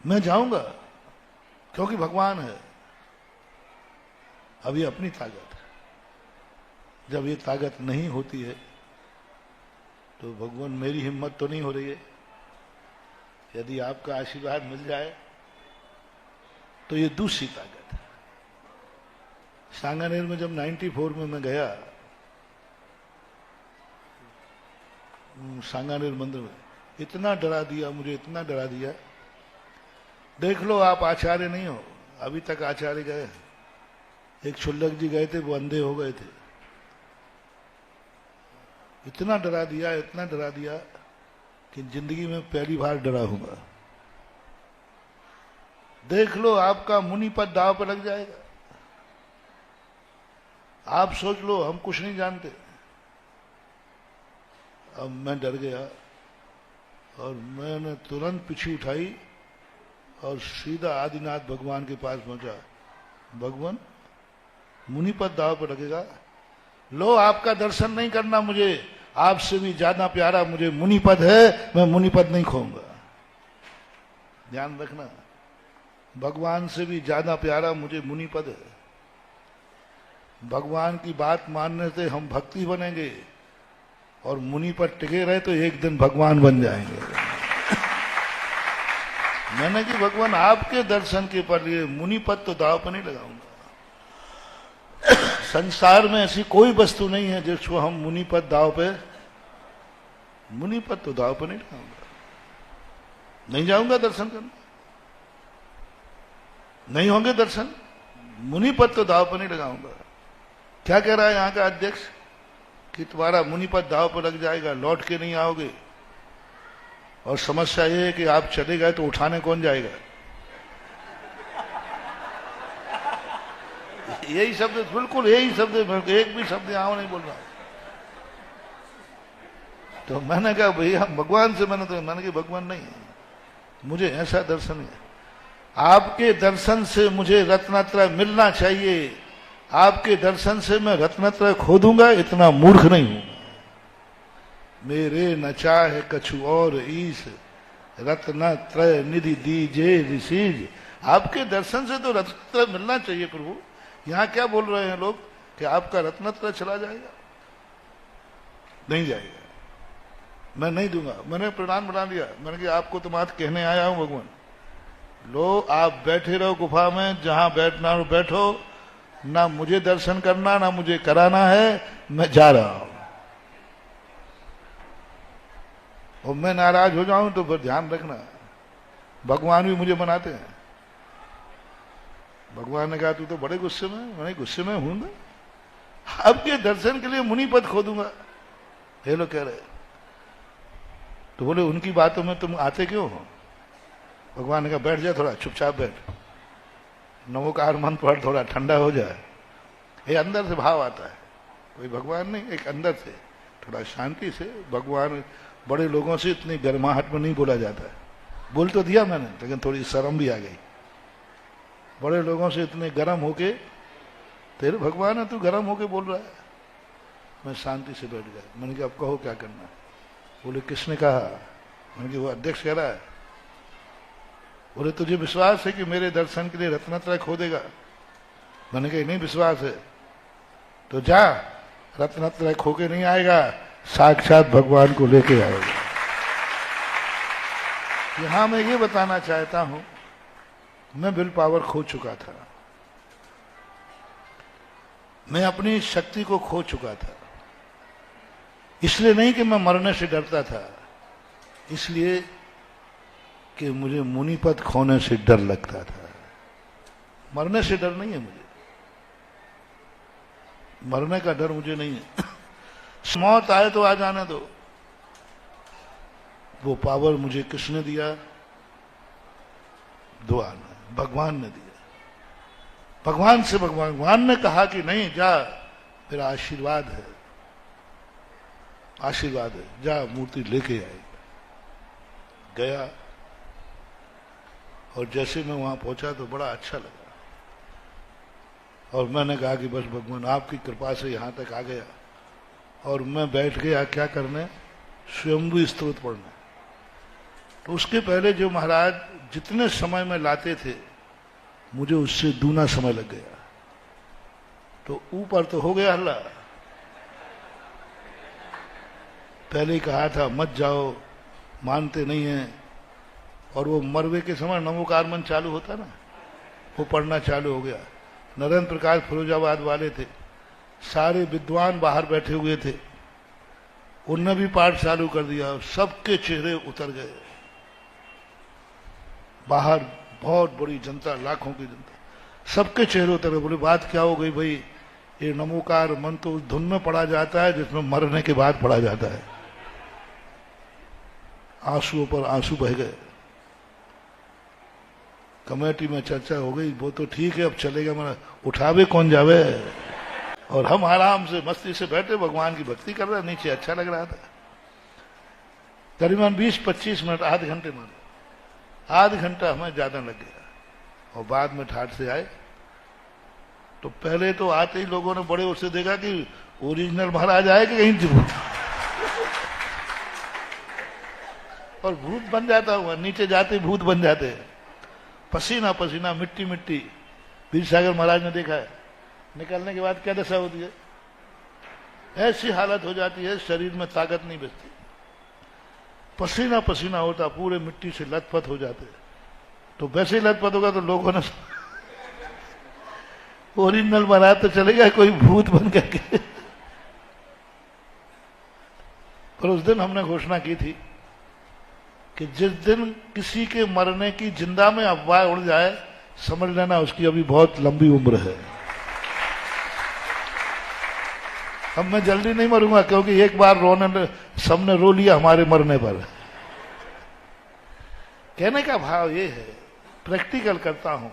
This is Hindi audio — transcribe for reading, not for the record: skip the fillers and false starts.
मैं जाऊंगा क्योंकि भगवान है। अब ये अपनी ताकत है, जब ये ताकत नहीं होती है तो भगवान मेरी हिम्मत तो नहीं हो रही है। यदि आपका आशीर्वाद मिल जाए तो ये दूसरी ताकत है। सांगानेर में जब 94 में मैं गया सांगानेर मंदिर में, इतना डरा दिया मुझे, इतना डरा दिया। देख लो आप आचार्य नहीं हो, अभी तक आचार्य गए। एक शुल्लक जी गए थे, वो अंधे हो गए थे। इतना डरा दिया, इतना डरा दिया कि जिंदगी में पहली बार डरा हूंगा। देख लो आपका मुनि पद दांव पर लग जाएगा। आप सोच लो हम कुछ नहीं जानते। अब मैं डर गया और मैंने तुरंत पीछे उठाई और सीधा आदिनाथ भगवान के पास पहुंचा। भगवान मुनि पद दांव पर लगेगा, लो आपका दर्शन नहीं करना मुझे, आपसे भी ज्यादा प्यारा मुझे मुनि पद है, मैं मुनि पद नहीं खोऊंगा। ध्यान रखना, भगवान से भी ज्यादा प्यारा मुझे मुनि पद है। भगवान की बात मानने से हम भक्ति बनेंगे और मुनि पर टिके रहे तो एक दिन भगवान बन जाएंगे। मैंने कि भगवान आपके दर्शन के पर लिए मुनि पद तो दांव पर नहीं लगाऊंगा। संसार में ऐसी कोई वस्तु नहीं है जिसको हम मुनि पद दांव पे, मुनि पद तो दांव पर नहीं लगाऊंगा। नहीं जाऊंगा दर्शन करने, नहीं होंगे दर्शन, मुनि पद तो दांव पर नहीं लगाऊंगा। क्या कह रहा है यहाँ का अध्यक्ष कि तुम्हारा मुनि पद दांव पर लग जाएगा, लौट के नहीं आओगे। और समस्या ये है कि आप चले गए तो उठाने कौन जाएगा। यही शब्द, बिल्कुल यही शब्द, एक भी शब्द यहां नहीं बोल रहा। तो मैंने कहा भैया भगवान से, मैंने कहा भगवान नहीं, मुझे ऐसा दर्शन है, आपके दर्शन से मुझे रत्नत्रय मिलना चाहिए। आपके दर्शन से मैं रत्नत्रय खो दूंगा, इतना मूर्ख नहीं हूं। मेरे न चाहे कछु और ईश, रत्नत्रय निधि दीजे ऋषिज। आपके दर्शन से तो रत्नत्रय मिलना चाहिए प्रभु। यहां क्या बोल रहे हैं लोग कि आपका रत्नत्रय चला जाएगा। नहीं जाएगा, मैं नहीं दूंगा। मैंने प्रणाम बना लिया, मैंने कहा आपको तो बात कहने आया हूं भगवान। लो आप बैठे रहो गुफा में, जहां बैठना हो बैठो, ना मुझे दर्शन करना ना मुझे कराना है, मैं जा रहा हूं। और मैं नाराज हो जाऊं तो फिर ध्यान रखना, भगवान भी मुझे मनाते हैं। भगवान ने कहा तू तो बड़े गुस्से में। मैंने गुस्से में हूं ना, आपके दर्शन के लिए मुनि पद खो दूंगा, ये लोग कह रहे। तो बोले उनकी बातों में तुम आते क्यों हो। भगवान ने कहा बैठ जा, थोड़ा चुपचाप बैठ, नमोकार मंत्र पढ़, थोड़ा ठंडा हो जाए। ये अंदर से भाव आता है, कोई भगवान नहीं, एक अंदर से थोड़ा शांति से। भगवान बड़े लोगों से इतनी गर्माहट में नहीं बोला जाता है। बोल तो दिया मैंने, लेकिन थोड़ी शर्म भी आ गई। बड़े लोगों से इतने गर्म होके, तेरे भगवान है तू गर्म होके बोल रहा है। मैं शांति से बैठ गया। मैंने कहा अब कहो क्या करना है। बोले किसने कहा। मैंने कहा वो अध्यक्ष कह रहा है। बोले तुझे विश्वास है कि मेरे दर्शन के लिए रत्नत्रय खो देगा। मैंने कहा नहीं विश्वास है तो जा, रत्नत्रय खो के नहीं आएगा, साक्षात भगवान को लेके आएगा। यहां मैं ये बताना चाहता हूं, मैं विल पावर खो चुका था, मैं अपनी शक्ति को खो चुका था। इसलिए नहीं कि मैं मरने से डरता था, इसलिए कि मुझे मुनि पद खोने से डर लगता था। मरने से डर नहीं है मुझे, मरने का डर मुझे नहीं है। मौत आए तो आ जाने दो। वो पावर मुझे किसने दिया। दुआ ने, भगवान ने दिया। भगवान से भगवान ने कहा कि नहीं जा, मेरा आशीर्वाद है, आशीर्वाद है, जा मूर्ति लेके आए। गया और जैसे मैं वहां पहुंचा तो बड़ा अच्छा लगा। और मैंने कहा कि बस भगवान आपकी कृपा से यहां तक आ गया। और मैं बैठ गया क्या करने, स्वयंभू स्तोत्र पढ़ने। तो उसके पहले जो महाराज जितने समय में लाते थे मुझे उससे दूना समय लग गया। तो ऊपर तो हो गया हल्ला, पहले ही कहा था मत जाओ, मानते नहीं हैं। और वो मरवे के समय नमोकार मन चालू होता ना, वो पढ़ना चालू हो गया। नरेंद्र प्रकाश फिरोजाबाद वाले थे, सारे विद्वान बाहर बैठे हुए थे, उनने भी पाठ चालू कर दिया और सबके चेहरे उतर गए। बाहर बहुत बड़ी जनता, लाखों की जनता, सबके चेहरे उतर गए। बोले बात क्या हो गई भाई? ये नमोकार मन तो उस धुन में पढ़ा जाता है जिसमें मरने के बाद पढ़ा जाता है। आंसुओं पर आंसू बह गए। कमेटी में चर्चा हो गई, वो तो ठीक है अब चलेगा, मगर उठावे कौन जावे। और हम आराम से मस्ती से बैठे भगवान की भक्ति कर रहे, नीचे अच्छा लग रहा था। करीबन 20-25 मिनट, आध घंटे में, आध घंटा हमें ज्यादा लग गया। और बाद में ठाठ से आए तो पहले तो आते ही लोगों ने बड़े उससे देखा कि ओरिजिनल महाराज आए कि कहीं भूत। और भूत बन जाता हुआ, नीचे जाते भूत बन जाते, पसीना पसीना, मिट्टी मिट्टी। वीर सागर महाराज ने देखा है, निकलने के बाद क्या दशा होती है, ऐसी हालत हो जाती है शरीर में ताकत नहीं बचती, पसीना पसीना होता, पूरे मिट्टी से लथपथ हो जाते। तो वैसे ही लथपथ होगा तो लोगों ने ओरिजिनल महाराज तो चलेगा, कोई भूत बन करके। पर उस दिन हमने घोषणा की थी कि जिस दिन किसी के मरने की जिंदा में अफवाह उड़ जाए, समझ लेना उसकी अभी बहुत लंबी उम्र है। अब मैं जल्दी नहीं मरूंगा, क्योंकि एक बार रोने सबने रो लिया हमारे मरने पर। कहने का भाव ये है, प्रैक्टिकल करता हूं।